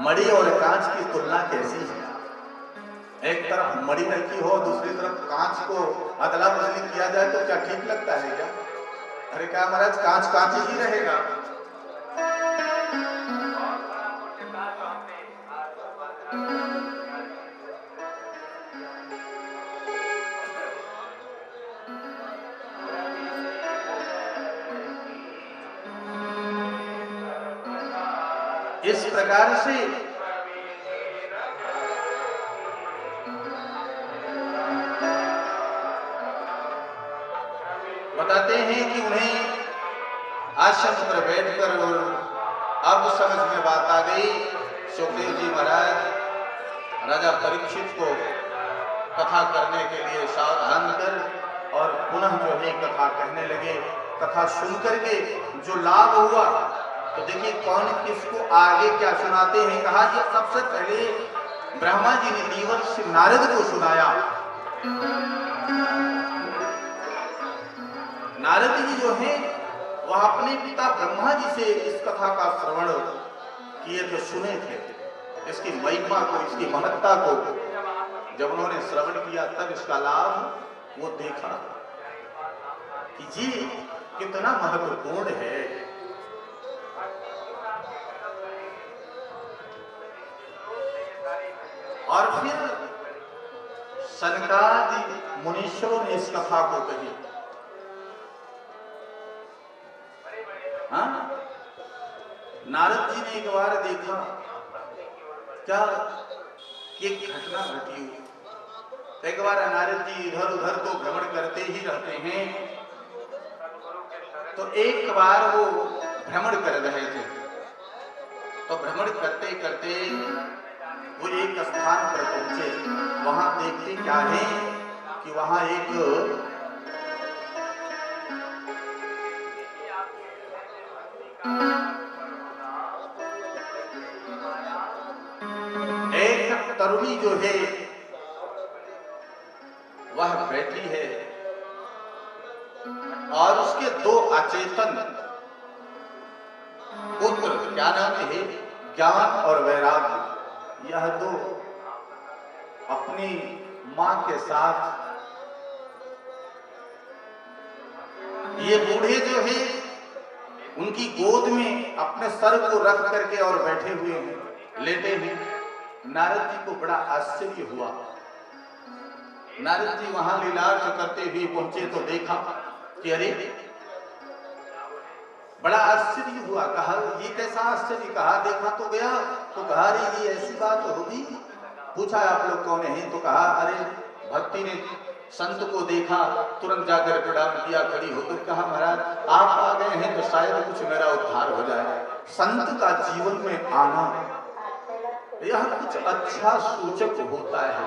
मणि और कांच की तुलना कैसी है? एक तरफ मणि रखी हो, दूसरी तरफ कांच को अदला बदली किया जाए तो क्या ठीक लगता है क्या? अरे क्या महाराज, कांच कांच ही रहेगा। इस प्रकार से बताते हैं कि उन्हें आश्रम पर बैठकर, और अब समझ में बात आ गई। सुखदेव जी महाराज राजा परीक्षित को कथा करने के लिए सावधान कर और पुनः जो है कथा कहने लगे। कथा सुनकर के जो लाभ हुआ, तो देखिए कौन किसको आगे क्या सुनाते हैं। कहा कि सबसे पहले ब्रह्मा जी ने देवर्षि नारद को सुनाया। नारद जी जो है वह अपने पिता ब्रह्मा जी से इस कथा का श्रवण किए थे, सुने थे। इसकी महिमा को, इसकी महत्ता को जब उन्होंने श्रवण किया तब इसका लाभ वो देखा कि जी कितना महत्वपूर्ण है। और फिर सनकादि मुनीश्वरों ने इस कथा को कही। हाँ, नारद जी ने एक बार देखा क्या कि एक घटना घटी हुई। एक बार नारद जी इधर उधर तो भ्रमण करते ही रहते हैं, तो एक बार वो भ्रमण कर रहे थे। तो भ्रमण करते करते वो एक स्थान पर पहुंचे। वहां देखते क्या है कि वहां एक तरुणी जो है वह बैठी है और उसके दो अचेतन पुत्र, क्या नाम है, ज्ञान और वैराग्य, यह दो अपनी मां के साथ, ये बूढ़े जो है उनकी गोद में अपने सर को रख करके और बैठे हुए हैं, लेटे हैं। नारद जी को बड़ा आश्चर्य हुआ। नारद जी वहां लीलार्थ करते हुए पहुंचे तो देखा कि अरे, बड़ा आश्चर्य हुआ। कहा ये कैसा आश्चर्य? कहा देखा तो गया, तो कहा अरे ये ऐसी बात होगी। पूछा आप लोग कौन हैं? तो कहा अरे भक्ति ने संत को देखा, तुरंत जाकर प्रणाम किया खड़ी होकर। कहा महाराज आप आ गए हैं तो शायद कुछ मेरा उद्धार हो जाए। संत का जीवन में आना यह कुछ अच्छा सूचक होता है,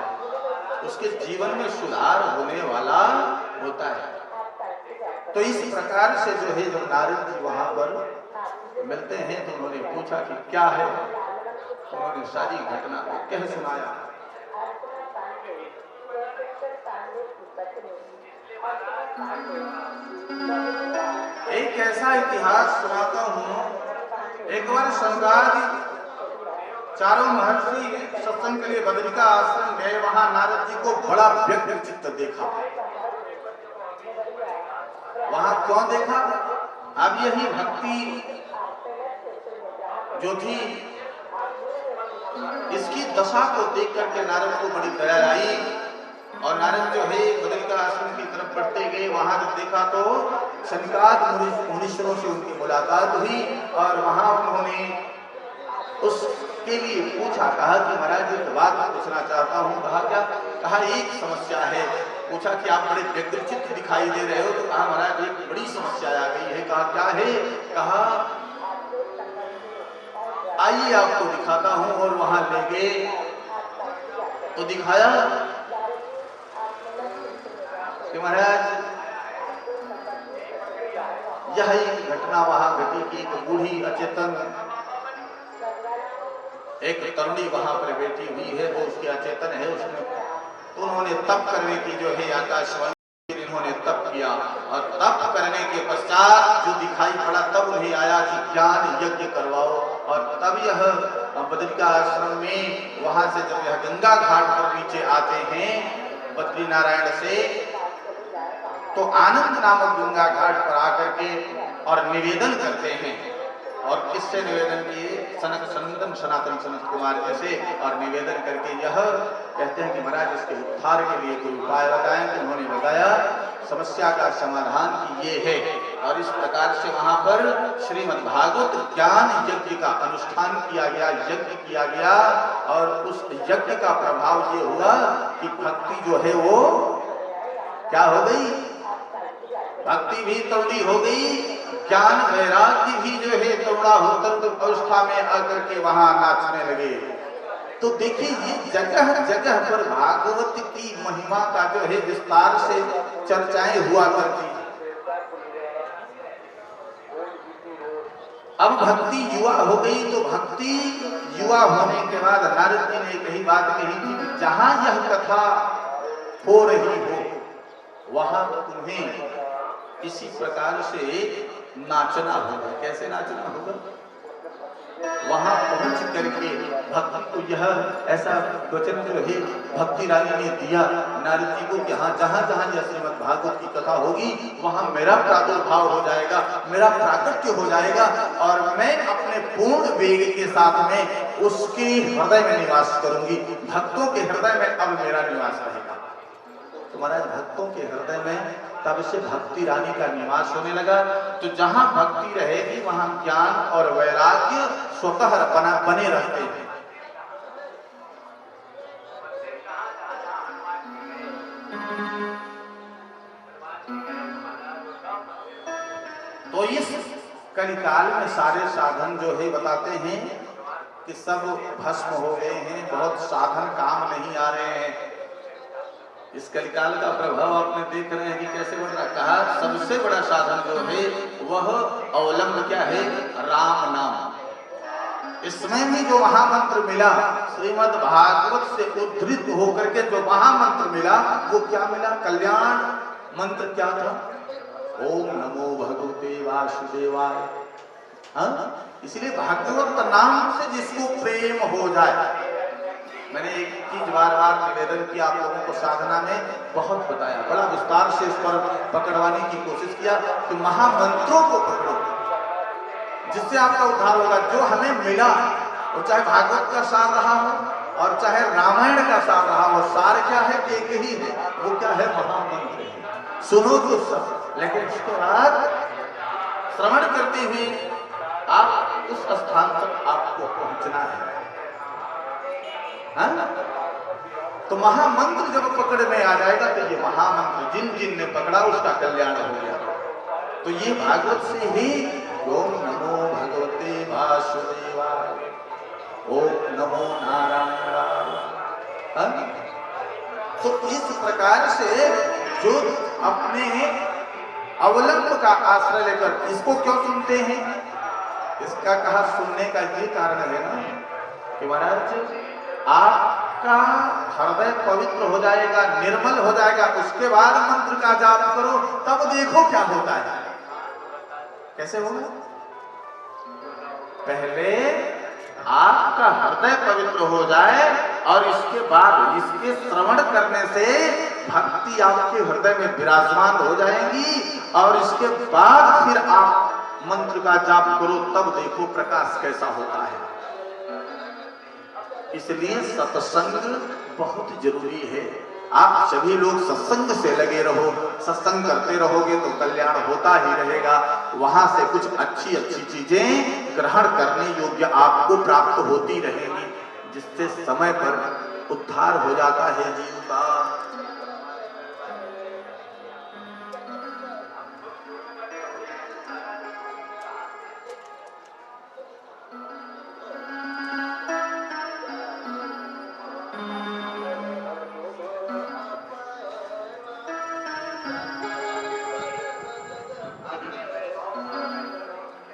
उसके जीवन में सुधार होने वाला होता है। तो इस प्रकार से जो है जब नारद जी वहां पर मिलते हैं तो उन्होंने पूछा कि क्या है। उन्होंने सारी घटना को कह सुनाया। एक ऐसा इतिहास सुनाता हूं। एक बार सनकादि चारों महर्षि सत्संग के लिए बद्रिका आश्रम गए। वहां नारद जी को बड़ा व्यग्र चित्त देखा। वहां क्यों देखा? अब यही भक्ति जो थी, इसकी दशा को देख करके नारद को बड़ी दया आई और नारद जो है बद्रिका आश्रम की तरफ बढ़ते गए। वहां जब देखा तो सनकादि मुनीश्वरों से उनकी मुलाकात हुई और वहां उन्होंने उसके लिए पूछा। कहा कि महाराज एक बात पूछना चाहता हूँ। कहा क्या? कहा एक समस्या है। पूछा कि आप बड़े व्यग्रचित्त दिखाई दे रहे हो। तो कहा महाराज एक बड़ी समस्या आ गई है। कहा क्या है? कहा आइए आपको दिखाता हूँ। और वहां ले गए तो दिखाया कि महाराज यह एक घटना वहां घटी कि एक बूढ़ी अचेतन एक तरुणी वहां पर बैठी हुई है, वो उसकी अचेतन है। उसने तो उन्होंने तप करने की जो है आकाशवाणी उन्होंने तप किया और तप करने के पश्चात जो दिखाई पड़ा तब उन्हें आया कि ज्ञान यज्ञ करवाओ। और तब यह बद्रिका आश्रम में वहां से जब यह गंगा घाट पर नीचे आते हैं बद्री नारायण से, तो आनंद नामक गंगा घाट पर आकर के और निवेदन करते हैं। और किससे निवेदन किए? सनक सनंदन सनातन सनत कुमार जैसे। और निवेदन करके यह कहते हैं कि महाराज इसके उद्धार के लिए कोई उपाय बताएं। तो उन्होंने बताया समस्या का समाधान कि ये है। और इस प्रकार से वहां पर श्रीमद् भागवत ज्ञान यज्ञ का अनुष्ठान किया गया, यज्ञ किया गया। और उस यज्ञ का प्रभाव ये हुआ कि भक्ति जो है वो क्या हो गई? भक्ति भी तरुणी हो गई, ज्ञान वैराग्य भी जो है तरुणा हो तरुण अवस्था में आकर के वहां नाचने लगे। तो देखिए ये जगह जगह पर भागवत की महिमा का जो है विस्तार से चर्चाएं हुआ करती। अब भक्ति युवा हो गई, तो भक्ति युवा होने के बाद नारद जी ने एक ही बात कही थी कि जहां यह कथा हो रही हो वहां तुम्हें इसी प्रकार से नाचना होगा। कैसे नाचना होगा? वहां पहुंच करके भक्ति को यह ऐसा वचन जो है भक्ति रानी ने दिया नारद जी को कि हाँ जहां जहां यह श्रीमद् भागवत की कथा होगी वहां मेरा प्रादुर्भाव हो जाएगा, मेरा प्राकट्य हो जाएगा और मैं अपने पूर्ण वेग के साथ में उसके हृदय में निवास करूंगी। भक्तों के हृदय में अब मेरा निवास रहेगा। तो महाराज भक्तों के हृदय में तब से भक्ति रानी का निवास होने लगा। तो जहां भक्ति रहेगी वहां ज्ञान और वैराग्य स्वतः बने रहते हैं। तो इस कलिकाल में सारे साधन जो है बताते हैं कि सब भस्म हो गए हैं, बहुत साधन काम नहीं आ रहे हैं। इस कलिकाल का प्रभाव आपने देख रहे हैं कि कैसे बढ़ रहा। कहा सबसे बड़ा साधन जो है वह अवलंब क्या है? राम नाम। इसमें भी जो महामंत्र मिला श्रीमद् भागवत से उद्धृत होकर के जो महामंत्र मिला वो क्या मिला? कल्याण मंत्र क्या था? ओम नमो भगवते वासुदेवाय। इसलिए भागवत नाम से जिसको प्रेम हो जाए, मैंने एक चीज बार बार निवेदन किया आप लोगों को, साधना में बहुत बताया, बड़ा विस्तार से इस पर पकड़वाने की कोशिश किया कि महामंत्रों को पकड़ो जिससे आपका उद्धार होगा। जो हमें मिला वो चाहे भागवत का सार रहा हो और चाहे रामायण का सार रहा हो, सार क्या है? एक ही है, वो क्या है? महामंत्र है। सुनो तो सब, लेकिन उसके बाद श्रवण करते हुए आप उस स्थान तक आपको पहुंचना है। तो महामंत्र जब पकड़ में आ जाएगा तो ये महामंत्र जिन जिन ने पकड़ा उसका कल्याण हो गया। तो ये भागवत से ही ओम नमो भगवते वासुदेवाय, ओम नमो नारायणाय। तो इस प्रकार से जो अपने अवलंब का आश्रय लेकर इसको क्यों सुनते हैं? इसका कहा सुनने का ये कारण है ना कि महाराज आपका हृदय पवित्र हो जाएगा, निर्मल हो जाएगा, उसके बाद मंत्र का जाप करो, तब देखो क्या होता है। कैसे होगा? पहले आपका हृदय पवित्र हो जाए और इसके बाद इसके श्रवण करने से भक्ति आपके हृदय में विराजमान हो जाएगी और इसके बाद फिर आप मंत्र का जाप करो, तब देखो प्रकाश कैसा होता है। इसलिए सत्संग बहुत जरूरी है। आप सभी लोग सत्संग से लगे रहो, सत्संग करते रहोगे तो कल्याण होता ही रहेगा। वहां से कुछ अच्छी अच्छी चीजें ग्रहण करने योग्य आपको प्राप्त होती रहेंगी, जिससे समय पर उद्धार हो जाता है जीव का।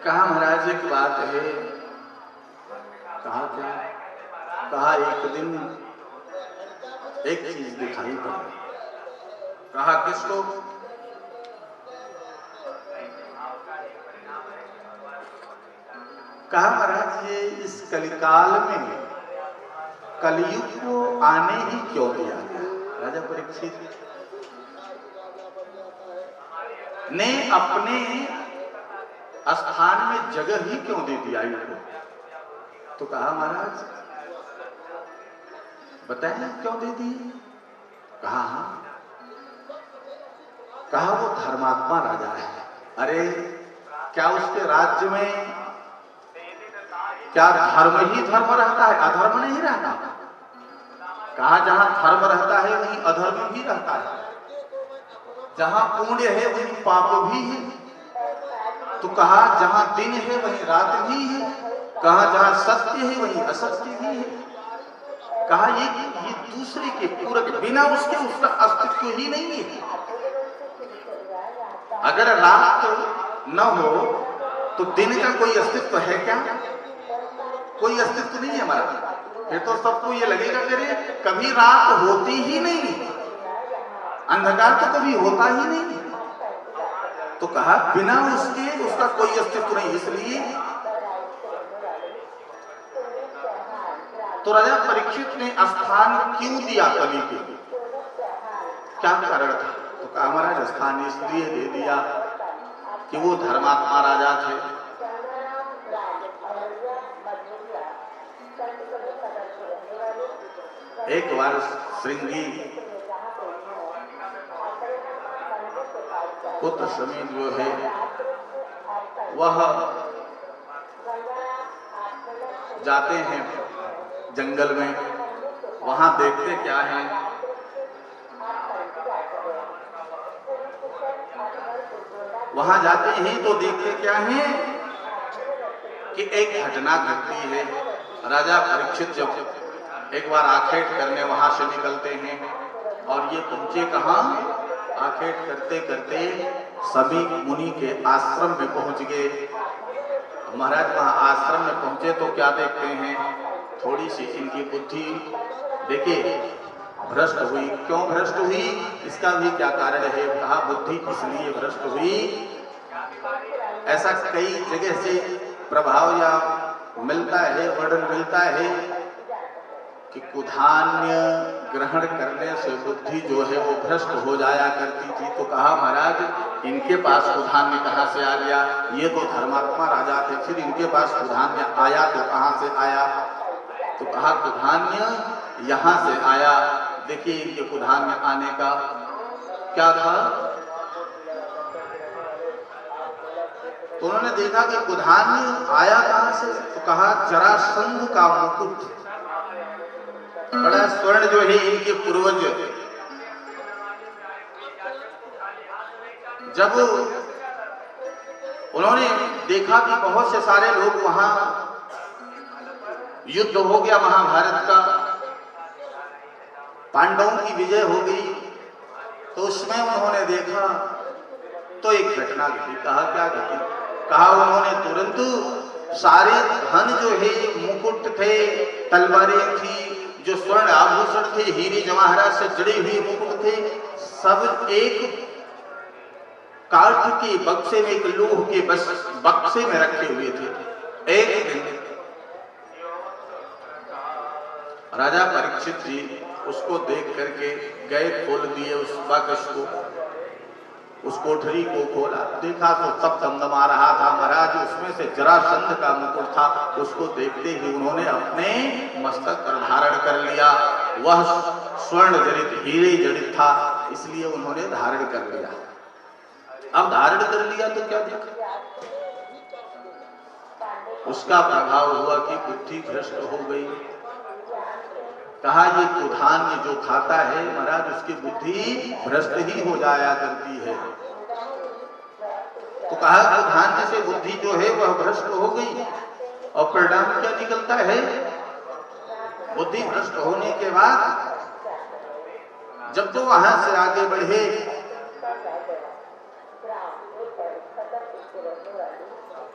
कहा महाराज एक बात है। कहा क्या? कहा एक दिन एक चीज दिखाई पड़ी। कहा किसको? कहा महाराज ये इस कलिकाल में कलयुग को आने ही क्यों दिया गया? राजा परीक्षित ने अपने स्थान में जगह ही क्यों दे दिया इनको? तो कहा महाराज बताएं क्यों दे दी? कहा हाँ, कहा वो धर्मात्मा राजा है। अरे क्या उसके राज्य में क्या धर्म ही धर्म रहता है, अधर्म नहीं रहता? कहा जहां धर्म रहता है वहीं अधर्म भी रहता है, जहां पुण्य है वहीं पाप भी है। तो कहा जहां दिन है वहीं रात भी है, कहा जहां सत्य है वहीं असत्य भी है। कहा ये दूसरे के पूरक, बिना उसके उसका अस्तित्व ही नहीं है। अगर रात न हो तो दिन का कोई अस्तित्व है क्या? कोई अस्तित्व नहीं है हमारा। फिर तो सबको ये लगेगा कि कभी रात होती ही नहीं, अंधकार तो कभी होता ही नहीं। तो कहा बिना उसके उसका कोई अस्तित्व नहीं। इसलिए तो राजा परीक्षित ने स्थान क्यों दिया कवि को? क्या कारण था? तो कहा महाराज स्थान इसलिए दे दिया कि वो धर्मात्मा राजा थे। एक बार श्रृंगी पुत्र समीर जो है वह जाते हैं जंगल में, वहां देखते क्या है वहां जाते हैं तो देखते क्या है कि एक घटना घटती है। राजा परीक्षित जब एक बार आखेट करने वहां से निकलते हैं और ये पहुंचे कहां? आखेट करते करते सभी मुनि के आश्रम में पहुंच गए। महाराज वहां आश्रम में पहुंचे तो क्या देखते हैं? थोड़ी सी इनकी बुद्धि देखिए भ्रष्ट हुई। क्यों भ्रष्ट हुई? इसका भी क्या कारण है? कहा बुद्धि इसलिए भ्रष्ट हुई, ऐसा कई जगह से प्रभाव या मिलता है, वर्णन मिलता है कि कुधान्य ग्रहण करने से बुद्धि जो है वो भ्रष्ट हो जाया करती थी। तो कहा महाराज इनके पास कुधान्य कहाँ से आ गया? ये तो धर्मात्मा राजा थे, फिर इनके पास कुधान्य आया तो कहाँ से आया? तो कहा कुधान्य यहाँ से आया। देखिए इनके कुधान्य आने का क्या था? तो उन्होंने देखा कि कुधान्य आया कहाँ से? तो कहा जरासंध का मुकुट, बड़ा स्वर्ण जो है इनके पूर्वज जब उन्होंने देखा कि बहुत से सारे लोग वहां युद्ध हो गया महाभारत का, पांडवों की विजय हो गई, तो उसमें उन्होंने देखा तो एक घटना घटी। कहा क्या घटी? कहा उन्होंने तुरंत सारे धन जो है मुकुट थे, तलवारें थी, जो स्वर्ण आभूषण थे, हीरे जवाहरात से जड़े हुए मुकुट थे, सब एक काठ के बक्से में, एक लोह के बक्से में रखे हुए थे। एक दिन राजा परीक्षित जी उसको देख करके गए, खोल दिए उस बक्स को, उस कोठरी को खोला, देखा तो सब दमदमा रहा था। महाराज उसमें से जरासंध का मुकुट था, उसको देखते ही उन्होंने अपने मस्तक पर धारण कर लिया। वह स्वर्ण जड़ित, हीरे जड़ित था, इसलिए उन्होंने धारण कर लिया। अब धारण कर लिया तो क्या देखा? उसका प्रभाव हुआ कि बुद्धि भ्रष्ट हो गई। कहा ये कुधान्य जो खाता है महाराज उसकी बुद्धि भ्रष्ट ही हो जाया करती है। तो कहा कुधान्य से बुद्धि जो है वह भ्रष्ट हो गई और परिणाम क्या निकलता है? बुद्धि भ्रष्ट होने के बाद जब तो वहां से आगे बढ़े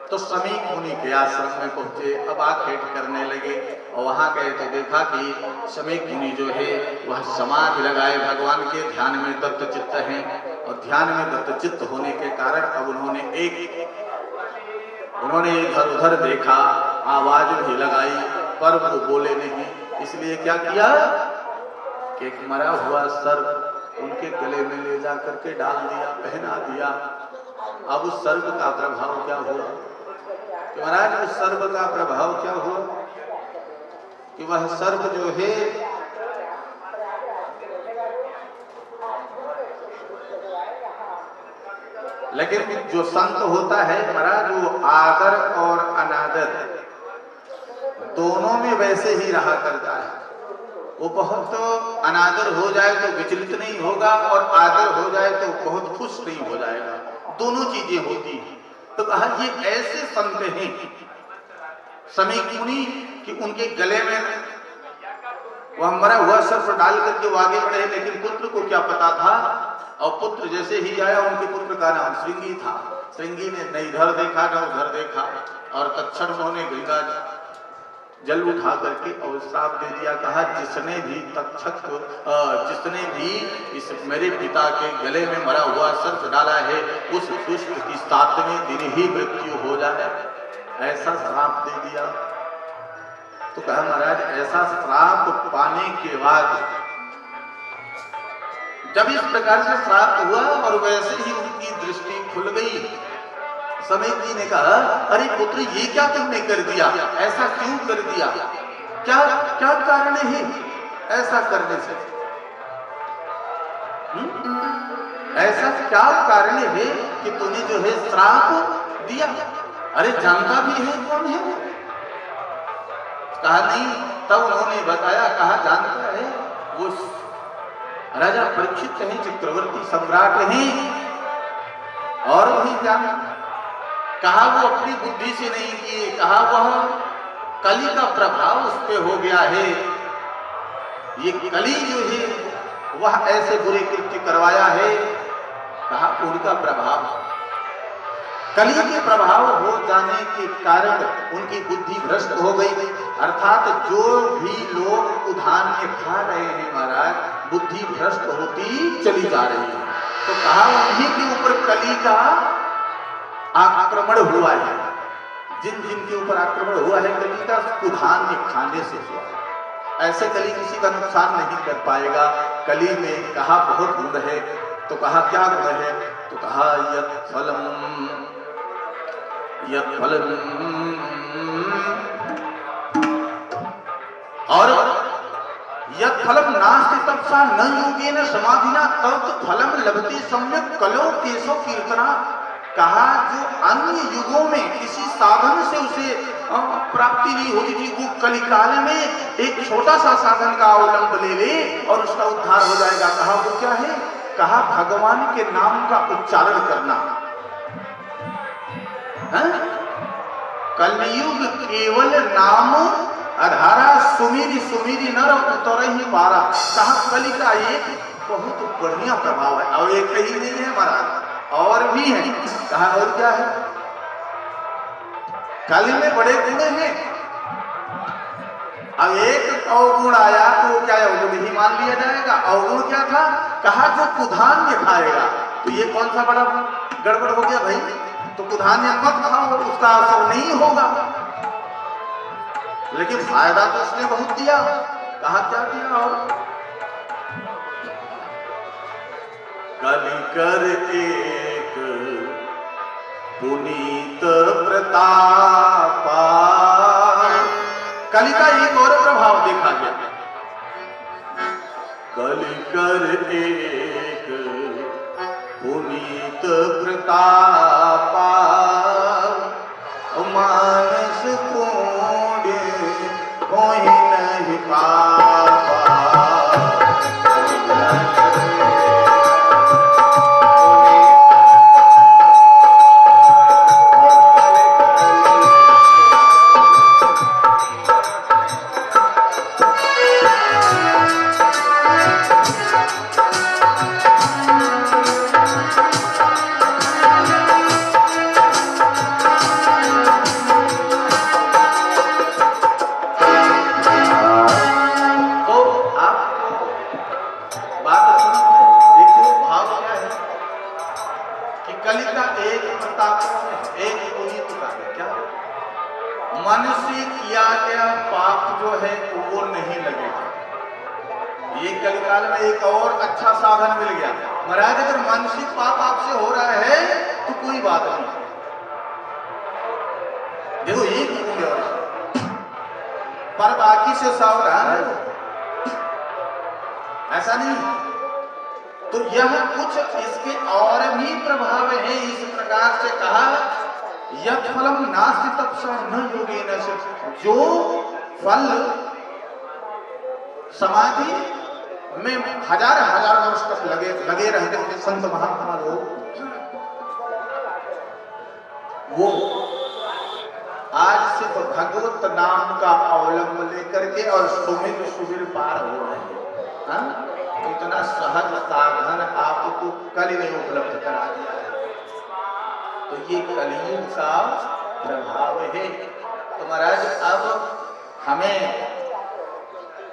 तो समीक मुनि के आश्रम में पहुंचे। अब आखेट करने लगे और वहां गए तो देखा कि समीक मुनि जो है वह समाधि लगाए भगवान के ध्यान में दत्तचित्त हैं, और ध्यान में दत्तचित्त होने के कारण अब उन्होंने इधर उधर देखा आवाज भी लगाई पर वो बोले नहीं। इसलिए क्या किया कि एक मरा हुआ सर्प उनके गले में ले जा करके डाल दिया, पहना दिया। अब उस सर्प का प्रभाव क्या हुआ कि महाराज उस सर्प का प्रभाव क्या हुआ कि वह सर्प जो है लेकिन जो संत होता है महाराज वो आदर और अनादर दोनों में वैसे ही रहा करता है। वो बहुत अनादर हो जाए तो विचलित नहीं होगा और आदर हो जाए तो बहुत खुश नहीं हो जाएगा, दोनों चीजें होती हैं। तो कहा ये ऐसे संत हैं समय मुनि कि उनके गले में वह मरा हुआ सर्प डाल करके वो आगे बढ़े, लेकिन पुत्र को क्या पता था। और पुत्र जैसे ही आया उनके पुत्र का नाम श्रृंगी था। श्रृंगी ने न इधर देखा न उधर देखा और तत्क्षण उन्होंने गंगा जल उठा करके और श्राप दे दिया। कहा जिसने भी इस मेरे पिता के गले में मरा हुआ सर्प डाला है उस दुष्ट की 7वें दिन ही मृत्यु हो जाए, ऐसा श्राप दे दिया। तो कहा महाराज ऐसा श्राप पाने के बाद जब इस प्रकार से श्राप हुआ और वैसे ही उनकी दृष्टि खुल गई। समय जी ने कहा अरे पुत्र ये क्या तुमने कर दिया, ऐसा क्यों कर दिया, क्या क्या कारण है ऐसा करने से, ऐसा क्या कारण है कि तूने जो है श्राप दिया। अरे जानता भी है कौन है। कहा नहीं। तब उन्होंने बताया, कहा जानता है वो राजा परीक्षित हैं, चक्रवर्ती सम्राट हैं और वही जाना। कहा वो अपनी बुद्धि से नहीं किए, कहा वह कली का प्रभाव उस पे हो गया है। ये कली जो है वह ऐसे बुरे कृत्य करवाया है। कहा उनका प्रभाव, कली के प्रभाव हो जाने के कारण उनकी बुद्धि भ्रष्ट हो गई। अर्थात जो भी लोग कुधान्य खा रहे हैं महाराज बुद्धि भ्रष्ट होती चली जा रही है। तो कहा उन्हीं के ऊपर कली का आक्रमण हुआ है। जिन जिन के ऊपर आक्रमण हुआ है कली का कुधान्य खाने से हुआ। ऐसे कली किसी का नुकसान नहीं कर पाएगा। कली में कहा बहुत गुण है। तो कहा क्या गुण है। तो कहा यत् फलम और यत् फलम नास्ति तपसा न योगेन समाधिना तत् फलम लभते सम्यक कलो केशव कीर्तना। कहा जो अन्य युगों में किसी साधन से उसे प्राप्ति नहीं होती थी वो कलिकाल में एक छोटा सा साधन का अवलंब ले ले और उसका उद्धार हो जाएगा। कहा वो क्या है। कहा भगवान के नाम का उच्चारण करना। कलयुग केवल नाम अधारा सुमिरी सुमिरी नर उतर ही पारा। कहा कली का एक बहुत बढ़िया प्रभाव है और एक ही नहीं है महाराज और भी है। कहा और क्या है। कली में बड़े गुण हैं। अब एक अवगुण आया तो क्या अवगुण ही मान लिया जाएगा। अवगुण क्या था। कहा जो कुधान्य खाएगा तो ये कौन सा बड़ा गड़बड़ हो गया भाई। तो कुधान्य मत खाओ उसका असर नहीं होगा। लेकिन फायदा तो उसने बहुत दिया। कहा क्या दिया। और कलि कर एक पुनीत प्रतापा। कलि का एक और प्रभाव देखा गया। कलि कर एक पुनीत प्रतापा मानस कोड कोई नहीं पापा। किया गया पाप जो है वो नहीं लगेगा। ये कलिकाल में एक और अच्छा साधन मिल गया। महाराज अगर मानसिक पाप आपसे हो रहा है तो कोई बात नहीं, देखो एक हुक्म है पर बाकी से सावधान है, ऐसा नहीं। तो यह कुछ इसके और भी प्रभाव है। इस प्रकार से कहा यत् फलम नास्ति तपसा न योगेन से, जो फल समाधि में हजार हजार वर्ष तक लगे रहते थे संत महात्मा लोग, वो आज सिर्फ भगवत नाम का अवलंब लेकर के और सुमिर सुमिर पार हो रहे हैं। तो इतना सहज साधन आपको कल ने उपलब्ध करा दिया है। तो ये कलयुग का प्रभाव है। तो महाराज अब हमें,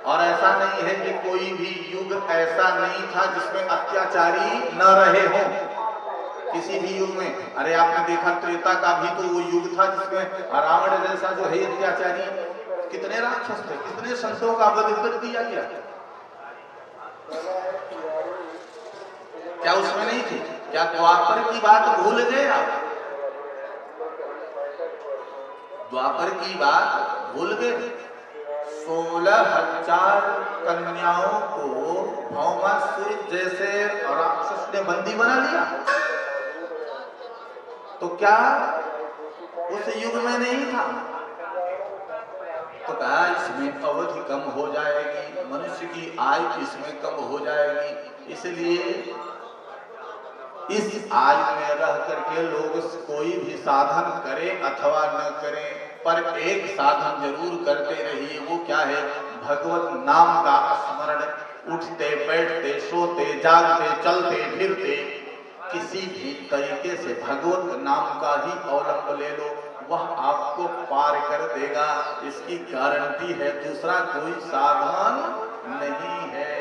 और ऐसा नहीं है कि कोई भी युग ऐसा नहीं था जिसमें अत्याचारी न रहे हों, किसी भी युग में। अरे आपने देखा त्रेता का भी तो वो युग था जिसमें रावण जैसा जो है अत्याचारी, कितने राक्षस थे, कितने संतों का वध कर दिया गया, क्या उसमें नहीं थे? क्या द्वापर की बात भूल गए आप? द्वापर की बात भूल गए? 16,000 कन्याओं को भौमासुर जैसे राक्षस ने बंदी बना लिया। तो क्या उस युग में नहीं था? तो कहा इसमें अवधि कम हो जाएगी, मनुष्य की आयु इसमें कम हो जाएगी, इसलिए इस आयु में रह करके लोग कोई भी साधन करें अथवा न करें, पर एक साधन जरूर करते रहिए। वो क्या है? भगवत नाम का स्मरण। उठते बैठते सोते जागते चलते फिरते किसी भी तरीके से भगवत नाम का ही अवलंब ले लो, वह आपको पार कर देगा, इसकी गारंटी है। दूसरा कोई साधन नहीं है,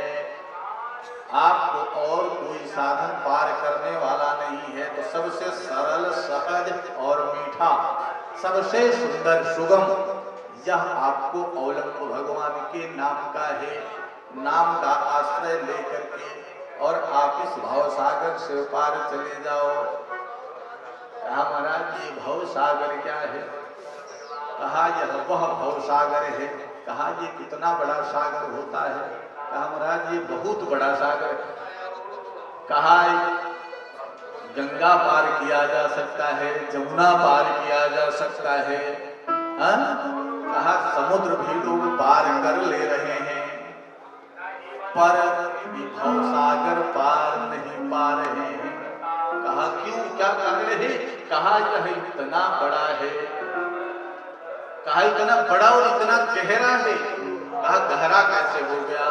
आपको और कोई साधन पार करने वाला नहीं है। तो सबसे सरल सहज और मीठा, सबसे सुंदर सुगम यह आपको अवलंब भगवान के नाम का है। नाम का आश्रय लेकर के और आप इस भव सागर से पार चले जाओ। कहा महाराज ये भव सागर क्या है? कहा यह वह भव सागर है। कहा ये कितना बड़ा सागर होता है? कहा महाराज ये बहुत बड़ा सागर है। कहा गंगा पार किया जा सकता है, जमुना पार किया जा सकता है, कहा समुद्र भी लोग पार कर ले रहे हैं, पर भव सागर पार नहीं पा रहे हैं। कहा क्यों, क्या कारण है? कहा यह इतना बड़ा है। कहा इतना बड़ा और इतना गहरा है। कहा गहरा कैसे हो गया?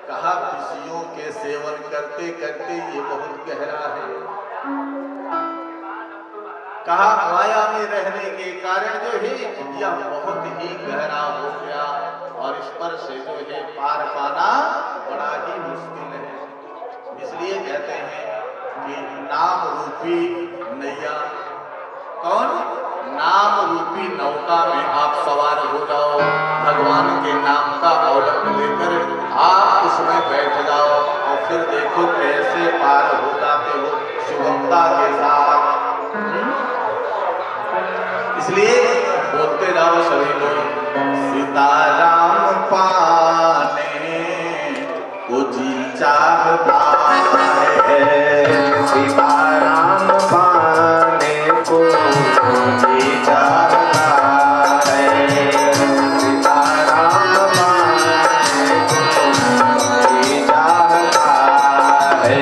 कहा विषयों के सेवन करते करते ये बहुत गहरा है। कहा माया में रहने के कारण जो है यह बहुत ही गहरा हो गया, और इस पर से जो है पार पाना बड़ा ही मुश्किल है। इसलिए कहते हैं कि नाम रूपी नैया, कौन? नाम रूपी नौका में आप सवार हो जाओ, भगवान के नाम का अवलंब लेकर आप उसमें बैठ जाओ, और फिर देखो कैसे पार हो जाते हो सुगमता के साथ। इसलिए बोलते जाओ सभी लोग, सीताराम पाने को जी चाहता है, सीताराम पाने को जी चाहता है, सीताराम पाने को जी चाहता है,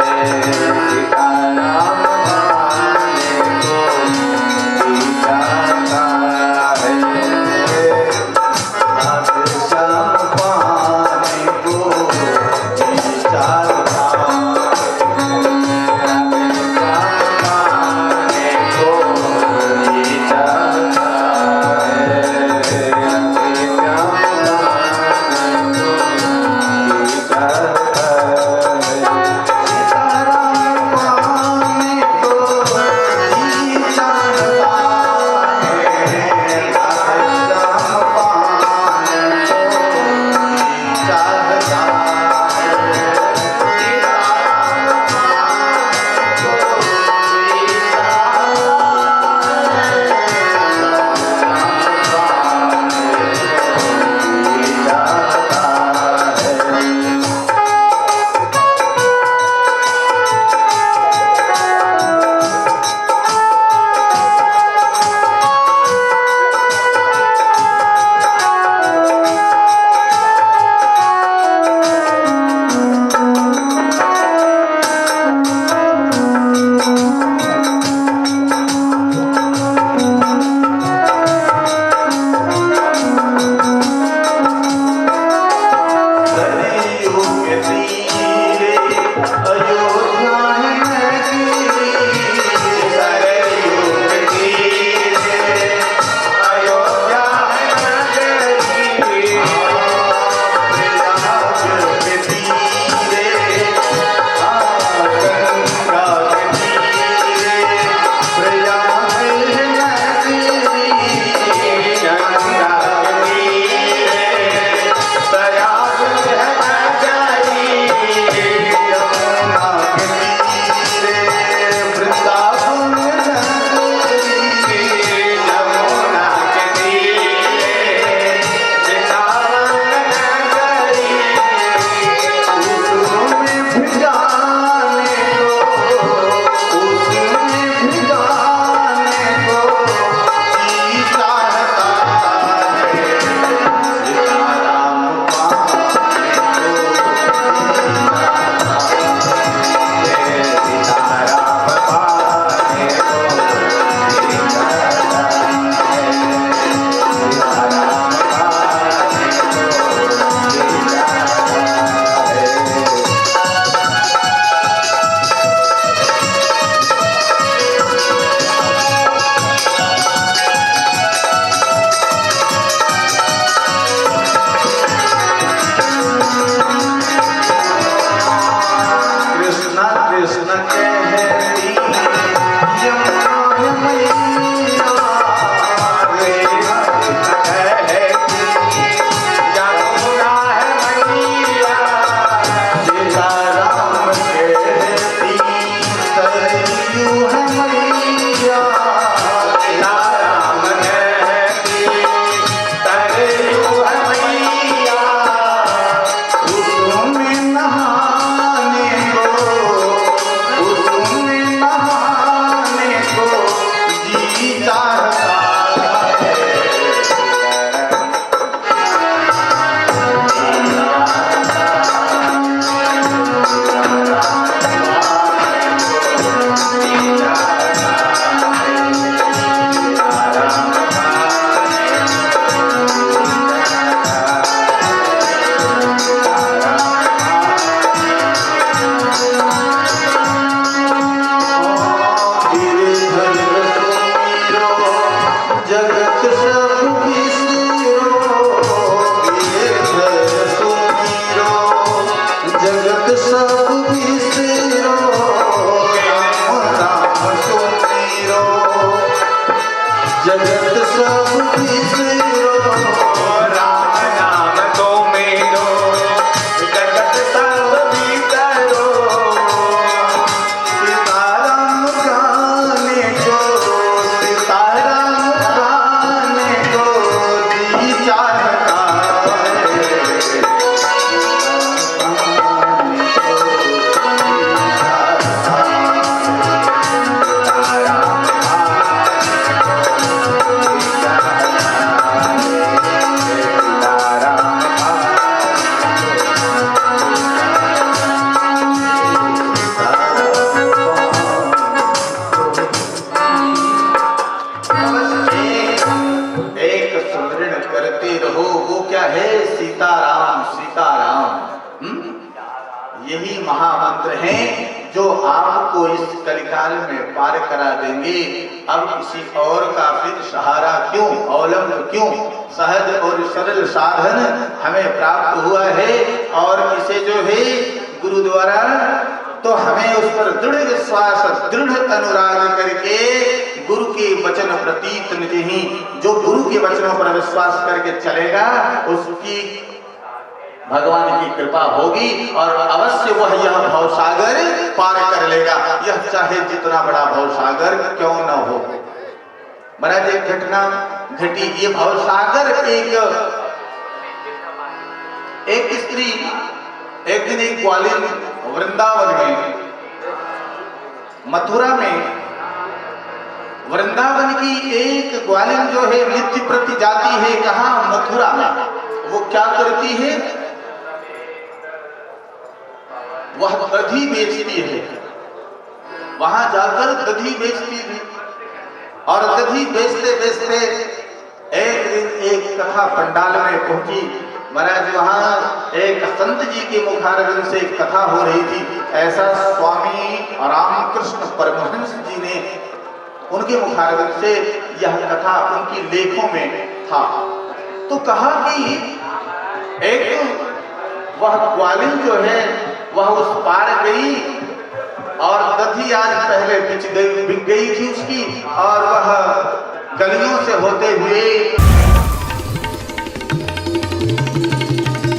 सीताराम पाने को जी चाहता है। क्या है? सीताराम सीताराम। यही महामंत्र हैं जो आपको इस कलिकाल में पार करा देंगे। अब किसी और का फिर सहारा क्यों, अवलंब क्यों? सहज और सरल साधन हमें प्राप्त हुआ है और इसे जो है गुरु द्वारा, तो हमें उस पर दृढ़ विश्वास, दृढ़ अनुराग करके गुरु के वचन प्रतीत निधि ही, जो गुरु के वचनों पर विश्वास करके चलेगा उसकी भगवान की कृपा होगी और अवश्य वह यह भवसागर पार कर लेगा, यह चाहे जितना बड़ा भवसागर क्यों न हो। महाराज एक घटना घटी। ये भवसागर एक स्त्री एक दिन एक ग्वालिन वृंदावन में, मथुरा में, वृंदावन की एक ग्वालिन जो है नित्य प्रति जाती है कहाँ? मथुरा में। वो क्या करती है? वह दधी बेचती है। वहां जाकर दधी बेचती थी और दधी बेचते बेचते एक दिन एक कथा पंडाल में पहुंची। महाराज वहां एक संत जी के मुखारविंद से एक कथा हो रही थी। ऐसा स्वामी रामकृष्ण परमहंस जी ने, उनके मुखारविंद से यह कथा उनकी लेखों में था। तो कहा कि एक वह ग्वालिन जो है वह उस पार गई और दधी आज पहले बिक गई थी उसकी, और वह गलियों से होते हुए